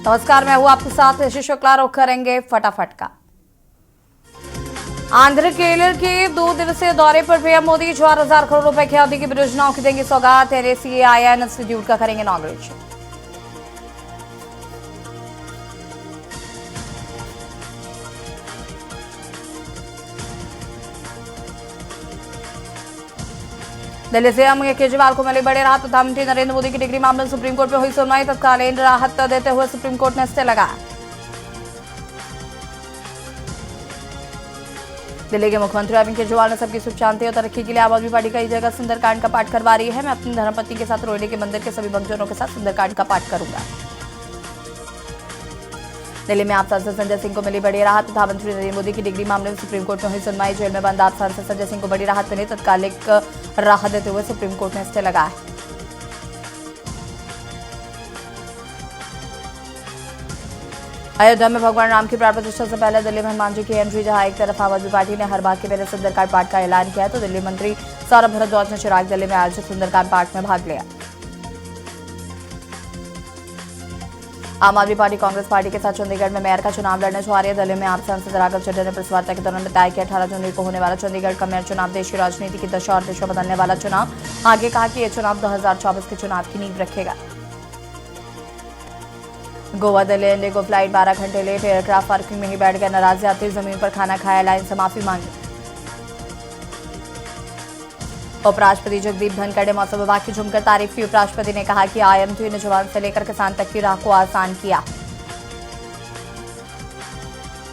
नमस्कार, मैं हूं आपके साथ ऋषि शुक्ला। रुख करेंगे फटाफट का। आंध्र केरल के 2 दिवसीय दौरे पर पीएम मोदी 4000 करोड़ रुपए की अवधि की परियोजनाओं की देंगे सौगात। NACAIN इंस्टीट्यूट का करेंगे इनॉग्रेशन। दिल्ली से सीएम केजरीवाल को मिली बड़ी राहत। प्रधानमंत्री नरेंद्र मोदी की डिग्री मामले में सुप्रीम कोर्ट में हुई सुनवाई। तत्कालीन राहत देते हुए सुप्रीम कोर्ट ने स्टे लगाया। दिल्ली के मुख्यमंत्री अरविंद केजरीवाल ने सबकी सुख शांति और तरक्की के लिए आम आदमी पार्टी कई जगह सुंदरकांड का पाठ करवा रही है। मैं अपनी धर्मपत्नी के साथ रोहिणी के मंदिर के सभी भक्तजनों के साथ सुंदरकांड का पाठ करूंगा। दिल्ली में आप सांसद संजय सिंह को मिली बड़ी राहत। प्रधानमंत्री नरेंद्र मोदी की डिग्री मामले में सुप्रीम कोर्ट में हुई सुनवाई। जेल में बंद आप सांसद संजय सिंह को बड़ी राहत मिली। तत्कालिक राहत देते हुए सुप्रीम कोर्ट ने स्टे लगाया। अयोध्या में भगवान राम की प्राण प्रतिष्ठा से पहले दिल्ली में हनुमान जी की एंट्री। जहां एक तरफ आम आदमी पार्टी ने हर बाग के पहले सुंदरकांड पाठ का ऐलान किया, तो दिल्ली मंत्री सौरभ भारद्वाज ने चिराग दिल्ली में आयोजित सुंदरकांड पाठ में भाग लिया। आम आदमी पार्टी कांग्रेस पार्टी के साथ चंडीगढ़ में मेयर का चुनाव लड़ने जा रही है। दिल्ली में आप सांसद राघव चड्ढा ने प्रेस वार्ता के दौरान बताया कि 18 जनवरी को होने वाला चंडीगढ़ का मेयर चुनाव देश की राजनीति की दशा और दिशा बदलने वाला चुनाव। आगे कहा कि यह चुनाव 2024 के चुनाव की नींव रखेगा। गोवा दिल्ली इंडिगो फ्लाइट 12 घंटे लेट। एयरक्राफ्ट पार्किंग में ही बैठ गए नाराज यात्री। जमीन पर खाना खाया, लाइन से माफी मांगी। उपराष्ट्रपति जगदीप धनखड़ ने मौसम विभाग की जमकर तारीफ की। उपराष्ट्रपति ने कहा कि IMD ने जवान से लेकर किसान तक की राह को आसान किया।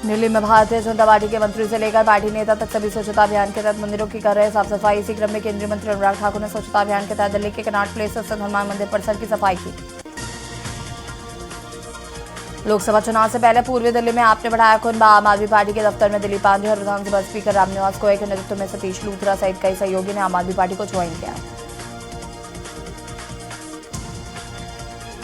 दिल्ली में भारतीय जनता पार्टी के मंत्री से लेकर पार्टी नेता तक सभी स्वच्छता अभियान के तहत मंदिरों की कर रहे साफ सफाई। इसी क्रम में केंद्रीय मंत्री अनुराग ठाकुर ने स्वच्छता अभियान के तहत दिल्ली के कनॉट प्लेस स्थित हनुमान मंदिर परिसर की सफाई की। लोकसभा चुनाव से पहले पूर्वी दिल्ली में आपने बढ़ाया खून। आम आदमी पार्टी के दफ्तर में दिलीप पांडे और विधानसभा स्पीकर रामनिवास गोयल के नेतृत्व में सतीश लूथरा सहित कई सहयोगी ने आम आदमी पार्टी को ज्वाइन किया।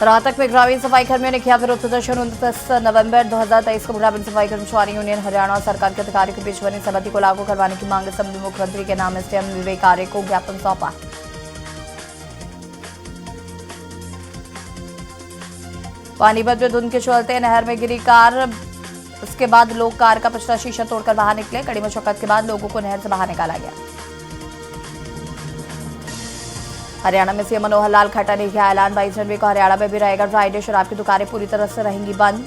रोहतक में ग्रामीण सफाई कर्मियों ने किया विरोध प्रदर्शन। 29 नवंबर 2023 को ग्रामीण सफाई कर्मचारी यूनियन हरियाणा और सरकार के अधिकारियों के बीच बनी सहमति को लागू करवाने की मांग संबंधी मुख्यमंत्री के नाम SDM विवेक आर्य को ज्ञापन सौंपा। पानीपत में धुंध के चलते नहर में गिरी कार। उसके बाद लोग कार का पिछला शीशा तोड़कर बाहर निकले। कड़ी मशक्कत के बाद लोगों को नहर से बाहर निकाला गया। हरियाणा में सीएम मनोहर लाल खट्टर ने किया ऐलान। 22 जनवरी को हरियाणा में भी रहेगा फ्राइडे। शराब की दुकानें पूरी तरह से रहेंगी बंद।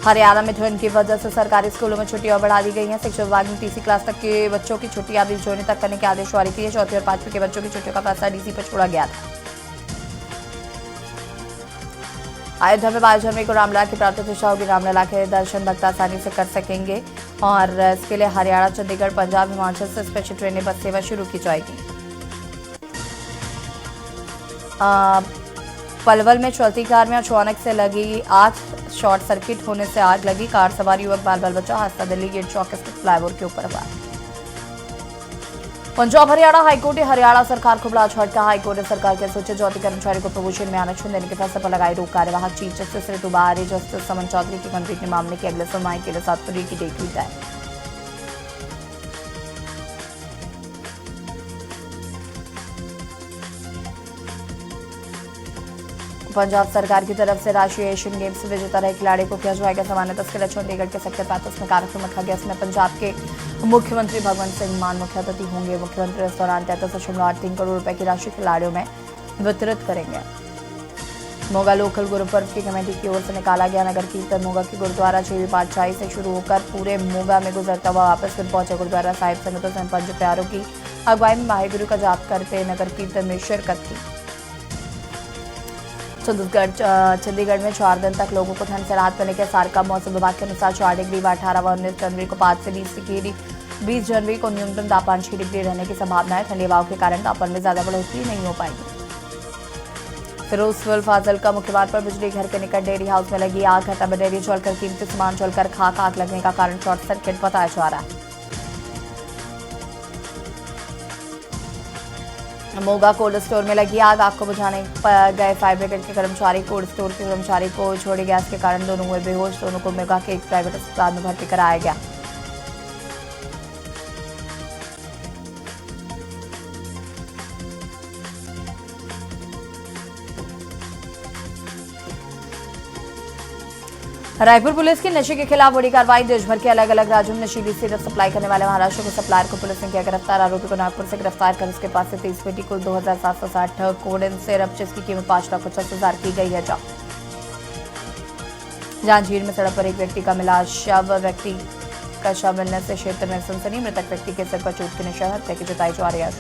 हरियाणा में ठंड की वजह से सरकारी स्कूलों में छुट्टियां बढ़ा दी गई हैं। शिक्षा विभाग ने तीसरी क्लास तक के बच्चों की छुट्टियां 20 जून तक करने के आदेश जारी किए। चौथी और पांचवी के बच्चों की छुट्टियों का फैसला DC पर छोड़ा गया था। अयोध्या में 22 जनवरी को रामलला की प्राण प्रतिष्ठा होगी। रामलला के दर्शन भक्त आसानी से कर सकेंगे और इसके लिए हरियाणा, चंडीगढ़, पंजाब, हिमाचल से स्पेशल ट्रेनें बस सेवा शुरू की जाएगी। पलवल में चलती कार में अचानक से लगी आग। शॉर्ट सर्किट होने से आग लगी। कार सवार युवक बाल बाल बचा। हादसा दिल्ली गेट चौक स्थित फ्लाईओवर के ऊपर हुआ। पंजाब हरियाणा हाईकोर्ट ने हरियाणा सरकार को बड़ा झटका। हाईकोर्ट ने सरकार के सूचित ज्योति कर्मचारी को प्रमोशन में आरक्षण देने के फैसले पर लगाई रोक। कार्यवाहक चीफ जस्टिस ऋतु बारी, जस्टिस समन चौधरी की खंडपीठ ने मामले की अगले सुनवाई के लिए 7 फरवरी की डेट ली है। पंजाब सरकार की तरफ से राष्ट्रीय एशियन गेम्स विजेता रहे खिलाड़ी को किया जाएगा सम्मानित। इसके लिए चंडीगढ़ के सेक्टर 35 में कार्यक्रम रखा गया। इसमें पंजाब के मुख्यमंत्री भगवंत सिंह मान मुख्य अतिथि होंगे। मुख्यमंत्री इस दौरान 33.83 करोड़ रुपए की राशि खिलाड़ियों में वितरित करेंगे। मोगा लोकल गुरु पर्व की कमेटी की ओर से निकाला गया नगर कीर्तन मोगा की गुरुद्वारा JV पातशाही से शुरू होकर पूरे मोगा में गुजरता हुआ वापस फिर पहुंचे। गुरुद्वारा साहिब संगतों से पंच प्यारों की अगुवाई में वाहेगुरु का जाप करते नगर कीर्तन में शिरकत की। चंडीगढ़ में 4 दिन तक लोगों को ठंड से राहत मिलने के सार का मौसम विभाग के अनुसार 4 डिग्री व 18 व 19 जनवरी को 5 से 20 डिग्री 20 जनवरी को न्यूनतम तापमान 6 डिग्री रहने की संभावना है। ठंडी हवाओं के कारण तापमान में ज्यादा बढ़ोतरी नहीं हो पाएगी। फिरोजपुर फाजिल का मुख्य मार्ग पर बिजली घर के निकट डेयरी हाउस में लगी आग। घटना में डेयरी जलकर कीमती सामान जलकर खाक। आग लगने का कारण शॉर्ट सर्किट बताया जा रहा है। मोगा कोल्ड स्टोर में लगी आग। आग को बुझाने गए फायर ब्रिगेड के कर्मचारी कोल्ड स्टोर के कर्मचारी को छोड़े गैस के कारण दोनों हुए बेहोश। दोनों को मोगा के एक प्राइवेट अस्पताल में भर्ती कराया गया। रायपुर पुलिस की नशे के खिलाफ बड़ी कार्रवाई। देश भर के अलग अलग राज्यों में नशीली सिरप सप्लाई करने वाले महाराष्ट्र के सप्लायर को पुलिस ने किया गिरफ्तार। आरोपी को नागपुर से गिरफ्तार कर उसके पास से 30 पेटी कुल 2760 कोडेन सिरप जिसकी कीमत 5,50,000 की गई है। जांजगीर में सड़क पर एक व्यक्ति का मिला शव। व्यक्ति का शव मिलने से क्षेत्र में सनसनी। मृतक व्यक्ति के सिर पर चोट के निशान, हत्या की जताई जा रही है।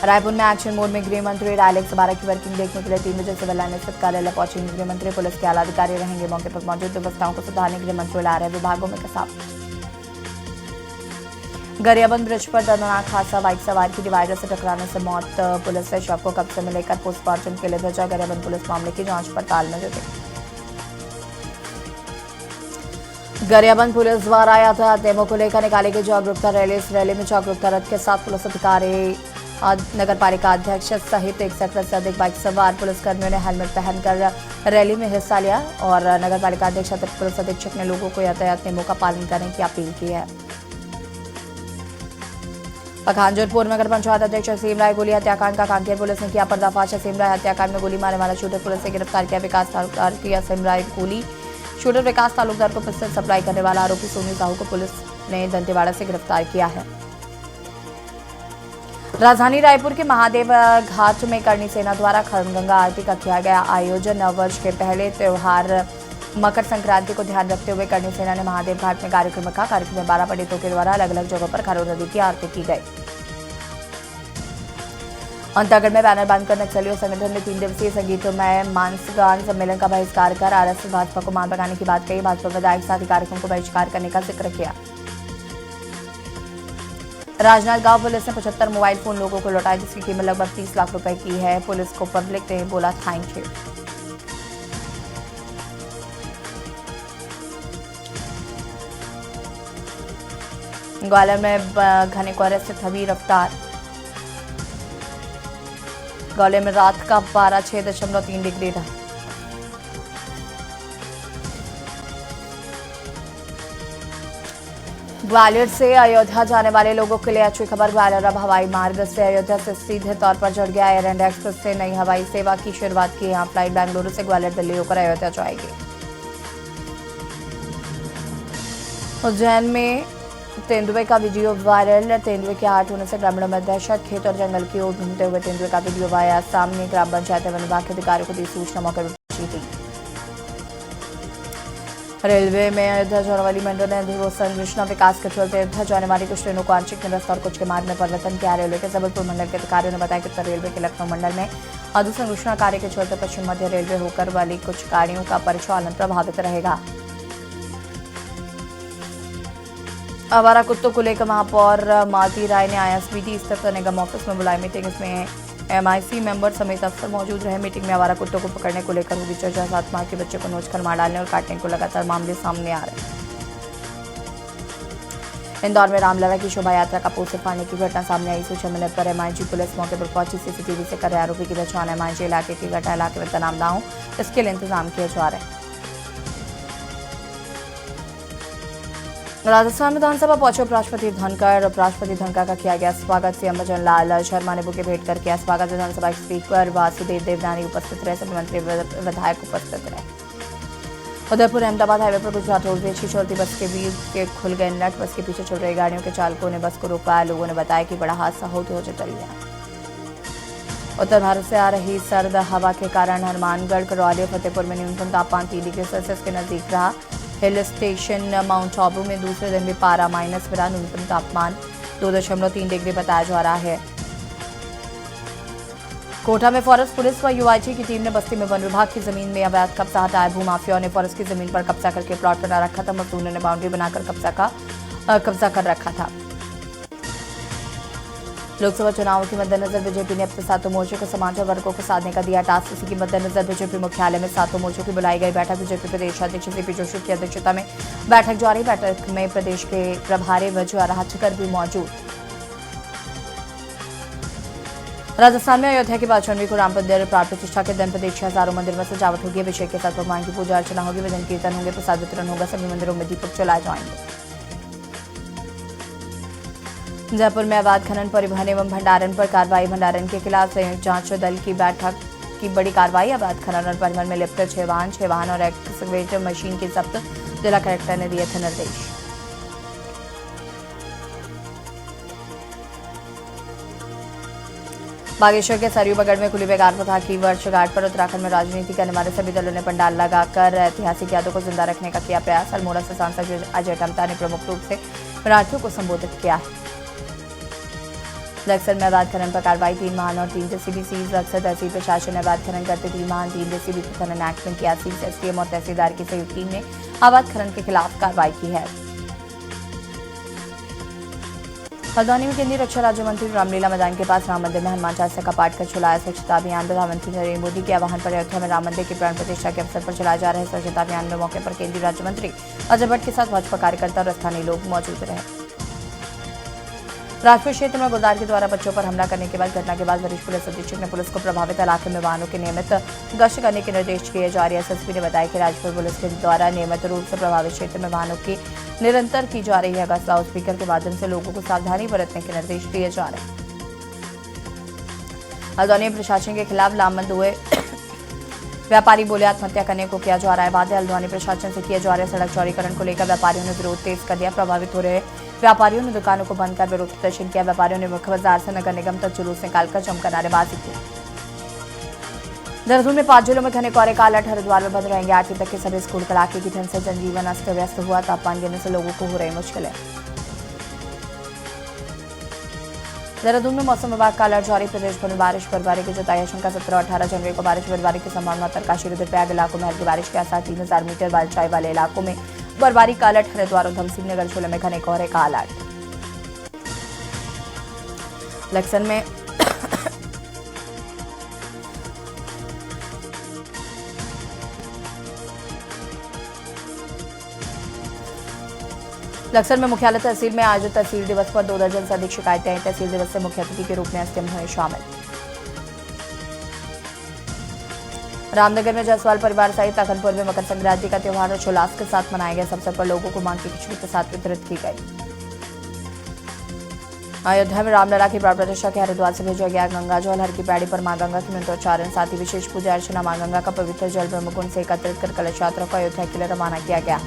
रायपुर में एक्शन मोड में गृह मंत्री डायलेक्स 12 की वर्किंग देखने के लिए 3 बजे सिविल लाइन स्थित कार्यालय पहुंचेंगे गृह मंत्री। पुलिस के आला अधिकारी रहेंगे मौके पर मौजूद। व्यवस्थाओं को सुधारने गृह मंत्री ला रहे विभागों में कसाब। गरियाबंद ब्रिज पर दर्दनाक हादसा। बाइक सवार की डिवाइडर से टकराने से मौत। पुलिस ने शव को कब्जे में लेकर पोस्टमार्टम के लिए भेजा। गरियाबंद पुलिस मामले की जांच पड़ताल में जुटी। गरियाबंद पुलिस द्वारा यातायात नियमों को लेकर निकाली गई जागरूकता रैली। इस रैली में जागरूकता रथ के साथ पुलिस अधिकारी, नगर पालिका अध्यक्ष सहित 61 से अधिक बाइक सवार पुलिसकर्मियों ने हेलमेट पहनकर रैली में हिस्सा लिया और नगर पालिका अध्यक्ष पुलिस अधीक्षक ने लोगों को यातायात नियमों का पालन करने की अपील की है। पखांजूर नगर पंचायत अध्यक्ष असीम राय गोली हत्याकांड का कांकेर पुलिस ने किया पर्दाफाश। असीम राय हत्याकांड में गोली मारने वाला शूटर पुलिस ने गिरफ्तार किया। विकास तालुकदार की असीम राय गोली शूटर विकास तालुकदार को पिस्टल सप्लाई करने वाला आरोपी सोनी साहू को पुलिस ने दंतेवाड़ा से गिरफ्तार किया है। राजधानी रायपुर के महादेव घाट में करणी सेना द्वारा खरगंगा आरती का किया गया आयोजन। नववर्ष के पहले त्योहार मकर संक्रांति को ध्यान रखते हुए करणी सेना ने महादेव घाट में कार्यक्रम रखा। कार्यक्रम में 12 पंडितों के द्वारा अलग अलग जगहों पर खरों नदी की आरती की गई। अंतागढ़ में बैनर बांधकर नक्सलियों संगठन ने 3 दिवसीय संगीतमय मानस गान सम्मेलन का बहिष्कार कर आरएसएस भाजपा को मान लगाने की बात कही। भाजपा विधायक साथ ही कार्यक्रम को बहिष्कार करने का जिक्र किया। राजनांदगांव पुलिस ने 75 मोबाइल फोन लोगों को लौटाए जिसकी कीमत लगभग 30 लाख रुपए की है। पुलिस को पब्लिक ने बोला थैंक यू। ग्वालियर में घने कोहरे से थमी रफ्तार। ग्वालियर में रात का पारा 6.3 डिग्री रहा। ग्वालियर से अयोध्या जाने वाले लोगों के लिए अच्छी खबर। ग्वालियर अब हवाई मार्ग से अयोध्या से सीधे तौर पर जुड़ गया। एयर इंडिया एक्सप्रेस से नई हवाई सेवा की शुरुआत की। यहाँ फ्लाइट बेंगलुरु से ग्वालियर दिल्ली होकर अयोध्या जाएगी। उज्जैन में तेंदुए का वीडियो वायरल। तेंदुए के हाथ होने से ग्रामीणों में दहशत। खेत और जंगल की ओर घूमते हुए तेंदुए का वीडियो आया सामने। ग्राम पंचायत वन विभाग के अधिकारियों को दी सूचना, मौके पर पहुंची थी। रेलवे में अयोध्या जाने वाली मेट्रो ने अधोसंरचना विकास के चलते अयोध्या जाने वाली कुछ ट्रेनों को आंशिक निरस्त और कुछ के मार्ग में परिवर्तन किया। रेलवे के जबलपुर मंडल के अधिकारियों ने बताया कि उत्तर रेलवे के लखनऊ मंडल में अधोसंरचना कार्य के चलते पश्चिम मध्य रेलवे होकर वाली कुछ गाड़ियों का परिचालन प्रभावित रहेगा। आवारा कुत्तों को लेकर महापौर मालती राय ने आईएसबीटी स्थित निगम ऑफिस में बुलाई मीटिंग। इसमें एमआईसी मेंबर समेत अफसर मौजूद रहे। मीटिंग में आवारा कुत्तों को पकड़ने को लेकर हुई चर्चा। 7 माह के बच्चे को नोचकर मार डालने और काटने को लगातार मामले सामने आ रहे हैं। इंदौर में रामलला की शोभा यात्रा का पोस्टर फाड़ने की घटना सामने आई। सूचना मिलने पर एमआईजी पुलिस मौके पर पहुंची। सीसीटीवी से कर रहे आरोपी की पहचान। एमआईजी इलाके की घटना इलाके में तनाव न हो इसके लिए इंतजाम किए जा रहे हैं। राजस्थान विधानसभा पहुंचे उपराष्ट्रपति धनखड़। उपराष्ट्रपति धनखड़ का किया गया स्वागत। सीएम भजन लाल शर्मा ने बुके भेंट कर किया स्वागत। विधानसभा स्पीकर वासुदेव देवनानी उपस्थित रहे। सभी मंत्री विधायक उपस्थित रहे। उदयपुर अहमदाबाद हाईवे पर गुजरात रोडवेज की चलती बस के बीच के खुल गए नट। बस के पीछे चल रही गाड़ियों के चालकों ने बस को रोका। लोगों ने बताया कि बड़ा हादसा होते होते टल गया। उत्तर भारत से आ रही सर्द हवा के कारण हनुमानगढ़, करौली, फतेहपुर में न्यूनतम तापमान 3 डिग्री सेल्सियस के नजदीक रहा। हिल स्टेशन माउंट आबू में दूसरे दिन भी पारा माइनस में रहा। न्यूनतम तापमान 2.3 डिग्री बताया जा रहा है। कोटा में फॉरेस्ट पुलिस व यूआईटी की टीम ने बस्ती में वन विभाग की जमीन में अवैध कब्जा हटाया। भूमाफियाओं ने फॉरेस्ट की जमीन पर कब्जा करके प्लॉट बना रखा था। मजदूरों ने बाउंड्री बनाकर कब्जा कर रखा था। लोकसभा चुनावों के मद्देनजर बीजेपी ने अपने सातों मोर्चों को समाचार वर्गों को साधने का दिया टास्क। इसी के मद्देनजर बीजेपी मुख्यालय में सातों मोर्चों की बुलाई गई बैठक। बीजेपी प्रदेश अध्यक्ष सीपी जोशी की अध्यक्षता में बैठक जारी। बैठक में प्रदेश के प्रभारी वजह राजकर भी मौजूद। राजस्थान में अयोध्या की 5 जनवरी को राम मंदिर प्राण प्रतिष्ठा के दिन प्रदेश के हजारों मंदिर में सजावट होगी। अभिषेक के साथ भगवान की पूजा अर्चना होगी। भजन कीर्तन होंगे, प्रसाद वितरण होगा। सभी मंदिरों में दीपक जलाए जाएंगे। जयपुर में अवैध खनन, परिवहन एवं भंडारण पर कार्रवाई। भंडारण के खिलाफ संयुक्त जांच दल की बैठक की बड़ी कार्रवाई। अवैध खनन और परिवहन में लिप्त 6 वाहन और एक्सकवेटर मशीन की जब्त। जिला कलेक्टर ने दिए थे निर्देश। बागेश्वर के सरयूबगढ़ में खुली बेगार प्रथा की वर्षगांठ पर उत्तराखंड में राजनीति करने वाले सभी दलों ने पंडाल लगाकर ऐतिहासिक यादों को जिंदा रखने का किया प्रयास। अल्मोड़ा से सांसद अजय टम्टा ने प्रमुख रूप से मराठियों को संबोधित किया है। लक्सर में अवैध खनन पर कार्रवाई। 3 वाहन और 3 जेसीबी सीज। लक्सर तहसील प्रशासन ने अवैध खनन करते 3 वाहन 3 जेसीबी को खनन एक्ट में किया सीज। एसडीएम और तहसीलदार की संयुक्त टीम ने अवैध खनन के खिलाफ कार्रवाई की है। हल्द्वानी में केंद्रीय रक्षा राज्य मंत्री रामलीला मैदान के पास राम मंदिर में हनुमान चालीसा का पाठ कर चलाया स्वच्छता अभियान। प्रधानमंत्री नरेंद्र मोदी के आह्वान पर अयोध्या में राम मंदिर की प्राण प्रतिष्ठा के अवसर पर चलाए जा रहे स्वच्छता अभियान में मौके पर केंद्रीय राज्य मंत्री अजय भट्ट के साथ भाजपा कार्यकर्ता और स्थानीय लोग मौजूद रहे। राजपुर क्षेत्र में गुलदार के द्वारा बच्चों पर हमला करने के बाद घटना के बाद वरिष्ठ पुलिस अधीक्षक ने पुलिस को प्रभावित इलाके में वाहनों के नियमित गश्त करने के निर्देश दिए जा रहे। एसएसपी ने बताया कि राजपुर पुलिस के द्वारा नियमित रूप से प्रभावित क्षेत्र में वाहनों की निरंतर की जा रही है गश्त। लाउड स्पीकर के माध्यम से लोगों को सावधानी बरतने के निर्देश दिए जा रहे हैं। हल्द्वानी प्रशासन के खिलाफ लामबंद हुए व्यापारी बोले आत्महत्या करने को किया जा रहा है वादे। हल्द्वानी प्रशासन से किए जा रहे सड़क चौड़ीकरण को लेकर व्यापारियों ने विरोध तेज कर दिया। प्रभावित हो रहे व्यापारियों ने दुकानों को बंद कर विरोध प्रदर्शन किया। व्यापारियों ने मुख्य बाजार से नगर निगम तक जुलूस निकालकर जमकर नारेबाजी की। देहरादून में 5 जिलों में घने कोहरे का अलर्ट। हरिद्वार में बंद रहेंगे 8वीं तक के सभी स्कूल। कड़ाके की ठंड से जनजीवन अस्त व्यस्त हुआ। तापमान गिरने से लोगों को हो रही मुश्किलें। देहरादून में मौसम विभाग का अलर्ट जारी। प्रदेश भर में बारिश बर्फबारी की जताई आशंका। 17 और 18 जनवरी को बारिश बर्फबारी की संभावना। उत्तरकाशी रुद्रप्रयाग इलाकों में हल्की बारिश के आसार। 3000 मीटर बारिशाई वाले इलाकों में बर्फबारी का अलर्ट। हरिद्वार और धमसिंह नगर जिले में घने कोहरे का अलर्ट। लक्सर में लक्सर में मुख्यालय तहसील में आज तहसील दिवस पर 2 दर्जन से अधिक शिकायतें आई। तहसील दिवस से मुख्य अतिथि के रूप में एसडीएम हुए शामिल। रामनगर में जायसवाल परिवार सहित तखनपुर में मकर संक्रांति का त्यौहार हर्षोल्लास के साथ मनाया गया। इस अवसर पर लोगों को मां की खिचड़ी प्रसाद वितरित की गई। अयोध्या में रामलला की प्राण प्रतिष्ठा के हरिद्वार से भेजा गया गंगा जल। हर की पैड़ी पर मां गंगा के मंत्रोच्चारण साथ ही विशेष पूजा अर्चना। मां गंगा का पवित्र जल ब्रह्मकुंड से एकत्रित कर कलश यात्रा को अयोध्या के लिए रवाना किया गया।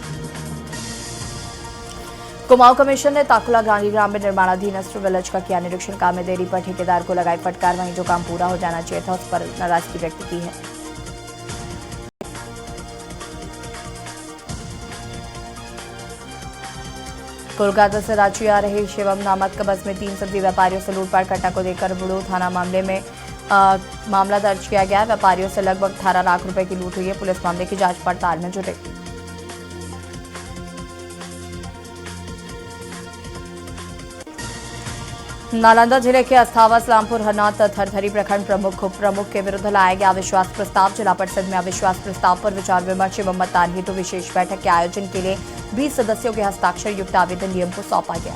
कुमाऊं कमीशन ने ताकुला गांधी ग्राम में निर्माणाधीन अस्त्र विलेज का किया निरीक्षण। काम में देरी पर ठेकेदार को लगाई फटकार। वहीं जो काम पूरा हो जाना चाहिए था उस पर नाराजगी व्यक्त की है। कोलकाता से रांची आ रही शिवम नामक बस में 3 सब्जी व्यापारियों से लूटपाट घटना को देखकर बुड़ू थाना मामले में मामला दर्ज किया गया है। व्यापारियों से लगभग 18 लाख रुपए की लूट हुई है। पुलिस मामले की जांच पड़ताल में जुटी। नालंदा जिले के अस्थावा सलामपुर हरनाथ थरथरी प्रखंड प्रमुख के विरुद्ध लाया गया अविश्वास प्रस्ताव। जिला परिषद में अविश्वास प्रस्ताव पर विचार विमर्श एवं मतदान हेतु विशेष बैठक के आयोजन के लिए 20 सदस्यों के हस्ताक्षर युक्त आवेदन नियम को सौंपा गया।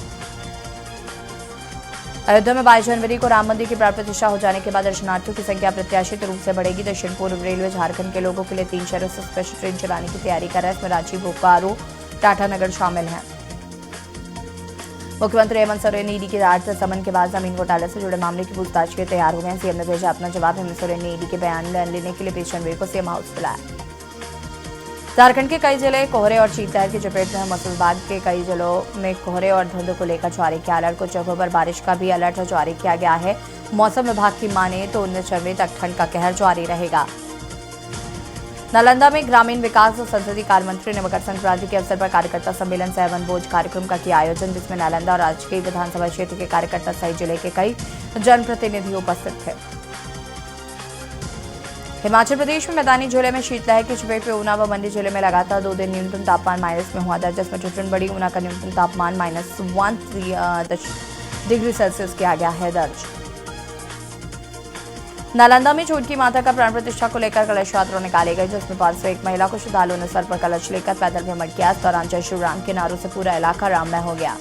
अयोध्या में 22 जनवरी को राम मंदिर की प्राण प्रतिष्ठा हो जाने के बाद दर्शनार्थियों की संख्या प्रत्याशित रूप से बढ़ेगी। दक्षिण पूर्व रेलवे झारखंड के लोगों के लिए 3 शहरों से स्पेशल ट्रेन चलाने की तैयारी कर रहा है। इसमें रांची, बोकारो, टाटानगर शामिल हैं। मुख्यमंत्री हेमंत सोरेन ने ईडी के राज समन के बाद जमीन घोटाले से जुड़े मामले की पूछताछ के तैयार हो गए। सीएम ने भेजा अपना जवाब। हेमंत सोरेन ने ईडी के बयान लेने के लिए 20 जनवरी को सीएम हाउस बुलाया। झारखंड के कई जिले कोहरे और शीतलहर की चपेट में। मौसम विभाग के कई जिलों में कोहरे और धुंध को लेकर जारी किया अलर्ट। कुछ जगहों पर बारिश का भी अलर्ट जारी किया गया है। मौसम विभाग की माने तो 19 जनवरी तक ठंड का कहर जारी रहेगा। नालंदा में ग्रामीण विकास और संसदीय कार्य मंत्री ने मकर संक्रांति के अवसर पर कार्यकर्ता सम्मेलन सह वनभोज कार्यक्रम का किया आयोजन, जिसमें नालंदा और राजकीय विधानसभा क्षेत्र के कार्यकर्ता सहित जिले के कई जनप्रतिनिधि उपस्थित थे। हिमाचल प्रदेश में मैदानी जिले में शीतलहर की चपेट में ऊना व मंडी जिले में लगातार 2 दिन न्यूनतम तापमान माइनस में हुआ दर्ज, जिसमें चुचुनबड़ी ऊना का न्यूनतम तापमान -1 डिग्री सेल्सियस किया गया है दर्ज। नालंदा में चोट की माता का प्राण प्रतिष्ठा को लेकर कलश यात्रा निकाली गई, जिसमें 501 महिला को श्रद्धालुओं ने सर पर कलश लेकर पैदल भ्रमण किया। इस दौरान जय श्री राम के नारों से पूरा इलाका राममय हो गया।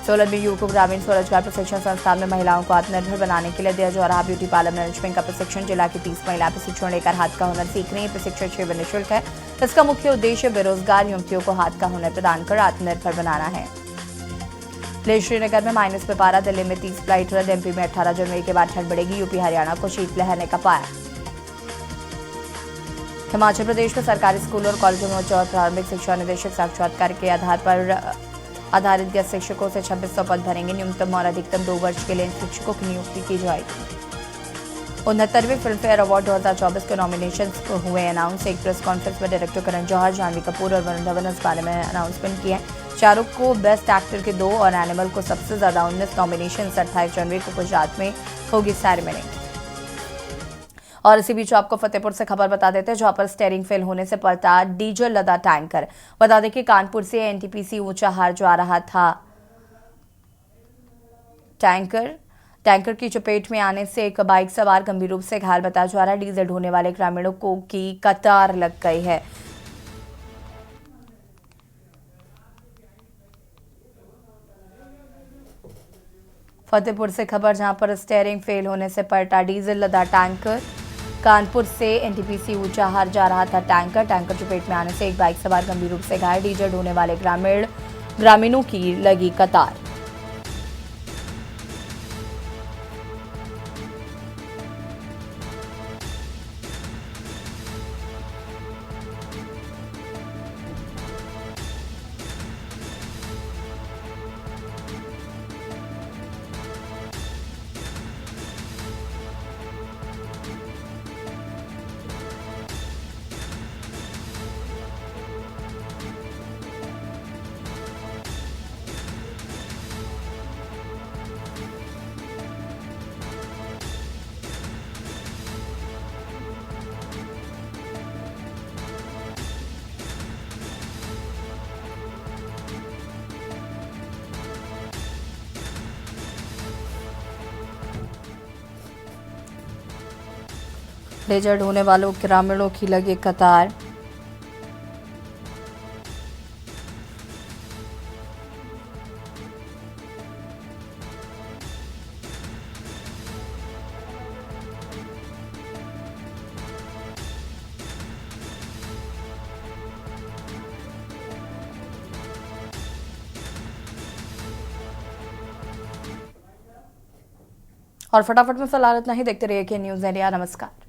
सोलन में यूको ग्रामीण स्वरोजगार प्रशिक्षण संस्थान में महिलाओं को आत्मनिर्भर बनाने के लिए दिया जा रहा ब्यूटी पार्लर मैनेजमेंट का प्रशिक्षण। जिला की 30 महिला प्रशिक्षण लेकर हाथ का हुनर सीख रही है। प्रशिक्षण शिविर निःशुल्क है। इसका मुख्य उद्देश्य बेरोजगार युवतियों को हाथ का हुनर प्रदान कर आत्मनिर्भर बनाना है। लेह श्रीनगर में माइनस में पारा, दिल्ली में 30 फ्लाइट रद्द, एमपी में 18 जनवरी के बाद ठंड बढ़ेगी, यूपी हरियाणा को शीतलहर ने कपाया। हिमाचल प्रदेश में सरकारी स्कूलों और कॉलेजों में उच्च और प्रारंभिक शिक्षा निदेशक साक्षात्कार के आधार पर आधारित गेस्ट शिक्षकों से 2600 पद भरेंगे। न्यूनतम और अधिकतम 2 वर्ष के लिए इन शिक्षकों की नियुक्ति की जाएगी। 69वें फिल्म फेयर अवार्ड 2024 के नॉमिनेशन हुए अनाउंस। एक प्रेस कॉन्फ्रेंस में डायरेक्टर करण जौहर, जानवी कपूर और वरुण धवन इस बारे में अनाउंसमेंट किए। शाहरुख को बेस्ट एक्टर के 2 और एनिमल को सबसे ज्यादा 19 नॉमिनेशन। 28 जनवरी को गुजरात में होगी सेरेमनी। और इसी बीच आपको फतेहपुर से खबर बता देते हैं, जहां पर स्टीयरिंग फेल होने से पलटा डीजल लदा टैंकर। बता दें कि कानपुर से एनटीपीसी ऊंचाहार जा रहा था टैंकर की चपेट में आने से एक बाइक सवार गंभीर रूप से घायल बताया जा रहा है। डीजल ढोने वाले ग्रामीणों को की कतार लग गई है। फतेहपुर से खबर, जहां पर स्टीयरिंग फेल होने से पलटा डीजल लदा टैंकर। कानपुर से एनटीपीसी ऊंचाहार जा रहा था टैंकर चपेट में आने से एक बाइक सवार गंभीर रूप से घायल। डीजल ढोने वाले ग्रामीणों की लगी कतार। डीजल ढोने वालों ग्रामीणों की लगी कतार। और फटाफट में फिलहाल इतना ही। देखते रहिए के न्यूज़ इंडिया। नमस्कार।